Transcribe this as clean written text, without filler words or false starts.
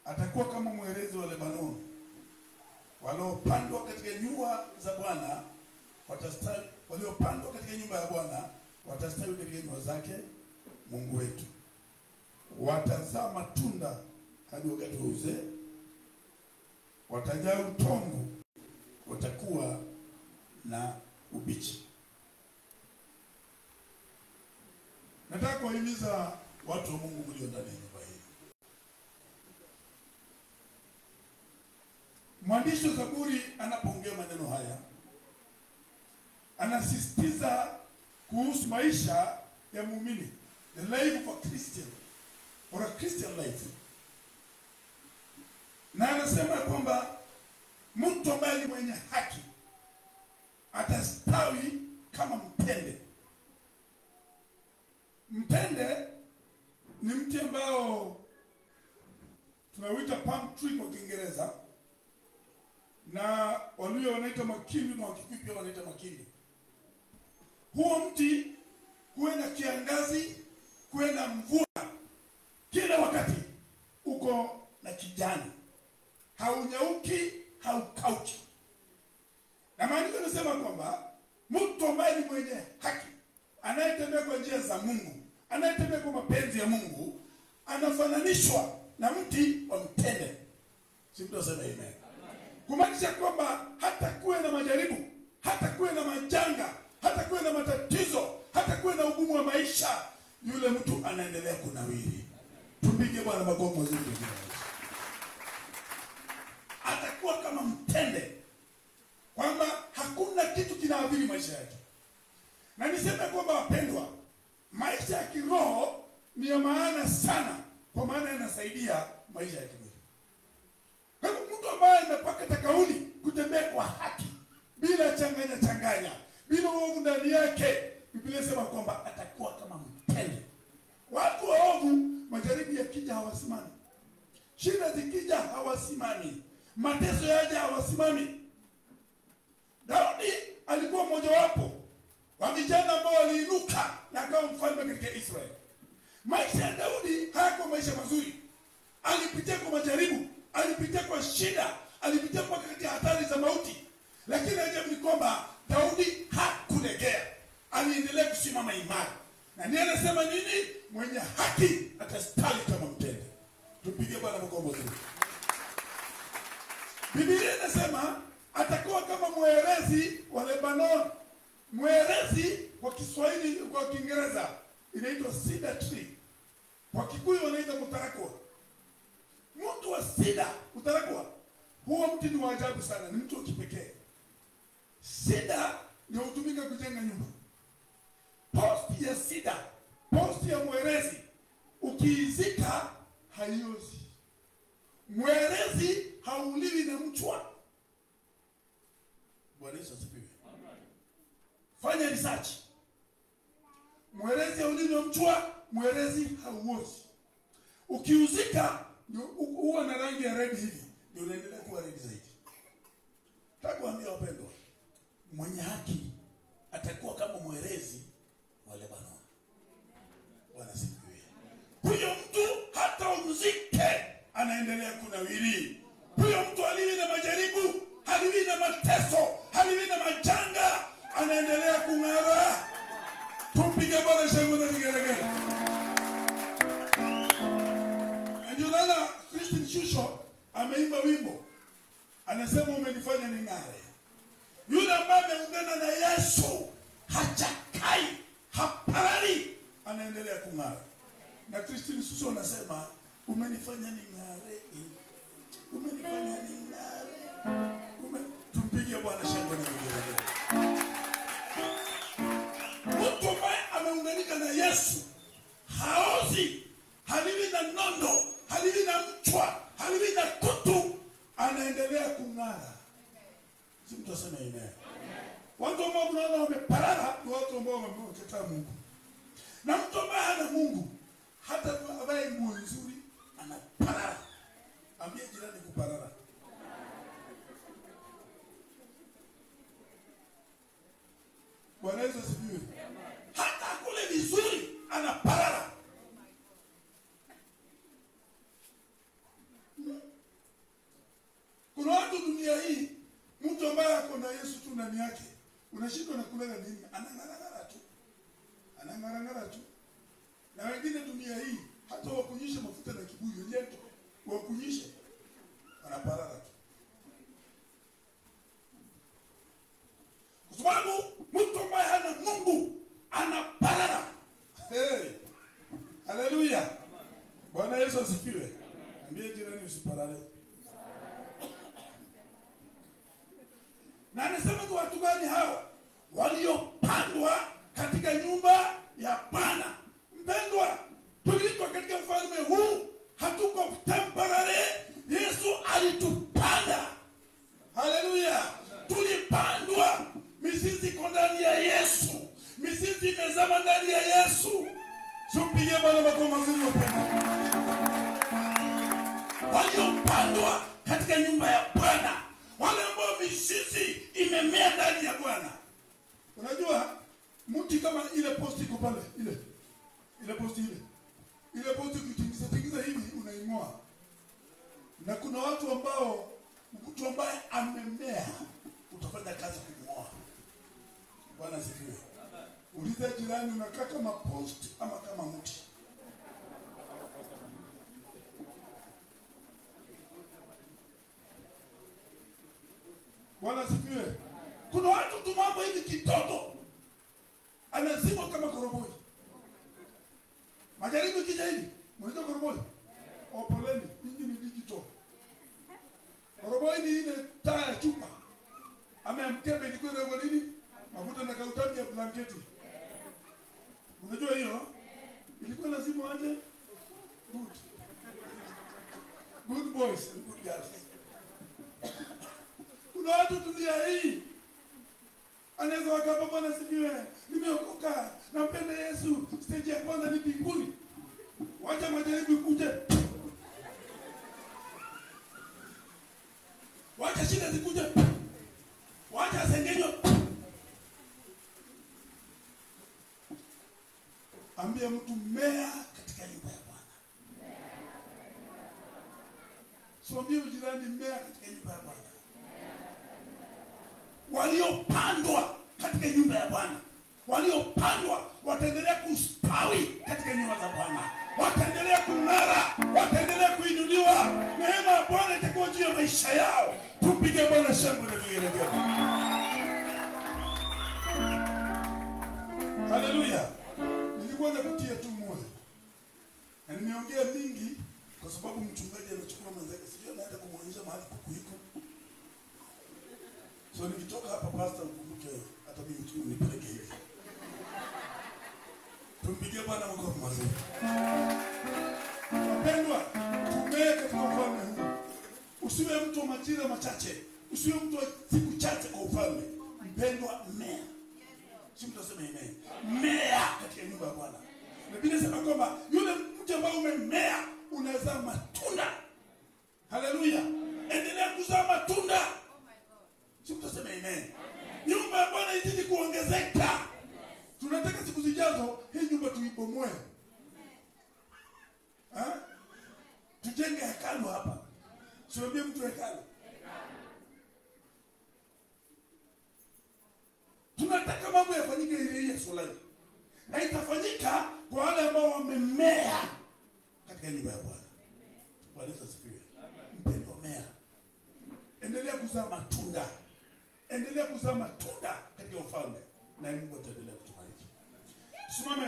atakuwa kama mwerezi wa Lebanon. Waliopandwa katika nyua za Bwana watastawi, waliopandwa katika nyumba ya Bwana watastawi katika nyua zake Mungu wetu. Watazaa matunda hadi wakati wa uzee, watajaa utongo, watakuwa na ubichi. Nataka kuhimiza watu wa Mungu mlio ndani ya nyumba hii. Mwandishi wa Zaburi anapoongea maneno haya, anasisitiza kuhusu maisha ya muumini, the life of a Christian or a Christian life. Na anasema kwamba mtu ambaye ni mwenye haki atastawi kama mtende. Mtende ni mti ambao tunauita palm tree kwa Kiingereza, na walio wanaita makindi na Wakikuyu pia wanaita makindi. Huo mti huwe na kiangazi, huwe na mvua, kila wakati uko na kijani, haunyauki, haukauki. Na maandiko yanasema kwamba mtu ambaye ni mwenye haki, anayetembea kwa njia za Mungu, anayetembea kwa mapenzi ya Mungu, anafananishwa na mti wa mtende. Sisi tunasema amen. Kumaanisha kwamba hata kuwe na majaribu, hata kuwe na majanga, hata kuwe na matatizo, hata kuwe na ugumu wa maisha, yule mtu anaendelea kunawiri. Tupige Bwana makofi mazuri. Atakuwa kama mtende, kwamba hakuna kitu kinaathiri maisha yake. Na niseme kwamba wapendwa, maisha ya kiroho ni ya maana sana, kwa maana yanasaidia maisha ya kimwili. Kwa hivyo mtu ambaye anapaka kauli kutembea kwa haki, bila changanya, bila uovu ndani yake, Biblia inasema kwamba atakuwa kama mtende. Watu waovu, majaribu yakija hawasimami, shida zikija hawasimami, mateso yaja hawasimami. Daudi alikuwa mmoja wapo wa vijana ambao waliinuka na akawa mfalme katika Israeli. Maisha ya Daudi hayakuwa maisha mazuri. Alipitia kwa majaribu, alipitia kwa shida, alipitia kwa katika hatari za mauti. Lakini ajabu ni kwamba Daudi hakulegea, aliendelea kusimama imara. Na ndiye anasema nini? Mwenye haki atastawi kama mtende. Tupige Bwana makofi. Biblia inasema atakuwa kama mwerezi wa Lebanon. Mwerezi kwa Kiswahili, kwa Kiingereza inaitwa cedar tree. Kwa Kikuyu wanaita mutarakwa. Mtu wa cedar, mutarakwa, huo mti ni wa ajabu sana, ni mtu wa kipekee. Cedar ndio hutumika kujenga nyumba. Post ya cedar, post ya mwerezi, ukiizika haiozi. Mwerezi hauliwi na mchwa. Bwana Yesu asifiwe. Fanya research. Mwerezi hauliwi na mchwa, mwerezi hauozi. Ukiuzika huwa na rangi ya red hivi, ndio unaendelea kuwa red zaidi. Takuambia wapendwa, mwenye haki atakuwa kama mwerezi wa Lebanon. Bwana asifiwe. Huyo mtu hata umzike anaendelea kunawiri. Huyo mtu aliwi na majaribu, haliwi na mateso, haliwi na majanga, anaendelea kung'ara. Tumpige Bwana shangwe na vigelegele. Ndio nana Christian Shusho ameimba wimbo, anasema umenifanya ning'are. Yule ambaye ameungana na Yesu hachakai, haparari, anaendelea kung'ara. Na Christian Shusho anasema umenifanya ning'are, umenifanya ning'are. Tumpige Bwana shangwe na vigelegele. Mtu ambaye ameunganika na Yesu haozi, haliwi na nondo, haliwi na mchwa, haliwi na kutu, anaendelea kung'ara. Si mtu aseme amen. Watu ambao mnaona wameparara ni watu ambao wamemkataa Mungu. Na mtu ambaye hana Mungu, hata ambaye ni mzuri, anaparara. Ambie jirani kuparara. Bwana Yesu asifiwe. Hata kule vizuri anaparara. ndani yake. Unashindwa na kula nini? Anang'ara tu. Anang'ara tu. Na wengine dunia hii hata wakunyisha mafuta na kibuyu yetu, wakunyisha anaparara tu. Kwa sababu mtu ambaye hana Mungu anaparara. Hey. Haleluya. Bwana Yesu asifiwe. Ambie jirani usiparare. Na anasema kwa watu gani hawa? Waliopandwa katika nyumba ya Bwana. Mpendwa, tuliko katika ufalme huu, hatuko temporary. Yesu alitupanda. Haleluya. Tulipandwa. Mizizi iko ndani ya Yesu. Mizizi imezama ndani ya Yesu. Tumpige Bwana makofi mazuri wapendwa. Waliopandwa katika nyumba ya Bwana, wale ambao mizizi imemea ndani ya Bwana. Unajua mti kama ile posti iko pale, ile posti ile posti ukitingiza hivi unaing'oa. Na kuna watu ambao mtu ambaye amemea utafanya kazi kumng'oa. Bwana asifiwe. Uliza jirani, unakaa kama post ama kama mti? Bwana asifiwe. Kuna watu tu mambo hivi kitoto anazima kama koroboi. Majaribu kija hivi, mwenye koroboi. Opoleni, hii ni digital. Koroboi ni ile taa ya chupa. Amemkebe ilikuwa na nini? Mafuta na kautani ya blanketi. Unajua hiyo? Ilikuwa lazima aje? Good boys and good girls. Kuna watu dunia hii anaweza wakapa Bwana sifiwe, nimeokoka, nampenda Yesu, stage ya kwanza ni mbinguni. Wacha majaribu ikuje. Wacha shida zikuje. Wacha sengenyo. Ambia mtu mea katika nyumba ya Bwana. Mwambie jirani mea katika nyumba ya Bwana. Waliopandwa katika nyumba ya Bwana, waliopandwa wataendelea kustawi katika nyumba za Bwana, wataendelea kung'ara, wataendelea kuinuliwa. Neema ya Bwana itakuwa juu ya maisha yao. Tupige Bwana shangwe na vigelegele. Haleluya. Nilikuwa nakutia tu moyo. Na nimeongea mingi kwa sababu mchungaji amechukua mwenzake, sijui anaenda kumuonyesha mahali kukuiko. So nikitoka hapa pastor mkumbuke hata mimi tu nipeleke hivi. Tumpigie Bwana makofi mazuri. Wapendwa, tumee katika ufalme huu. Usiwe mtu wa majira machache, usiwe mtu wa siku chache kwa ufalme. Mpendwa, mea. Si mtu aseme amen. Mea katika nyumba ya Bwana. Na Biblia inasema kwamba yule mtu ambaye umemea unazaa matunda. Haleluya. Endelea kuzaa matunda. Si mtu aseme amen. Nyumba ya Bwana izidi kuongezeka. Tunataka siku zijazo hii nyumba tuibomoe. Tujenge hekalu hapa. Siambie mtu hekalu. Tunataka mambo yafanyike ili Yesu leo. Na itafanyika kwa wale ambao wamemea katika nyumba ya Bwana. Bwana asifiwe. Mpendwa, mea. Endelea kuzaa matunda. Endelea kuzaa matunda katika ufalme. Na Mungu ataendelea kutubariki. Simame.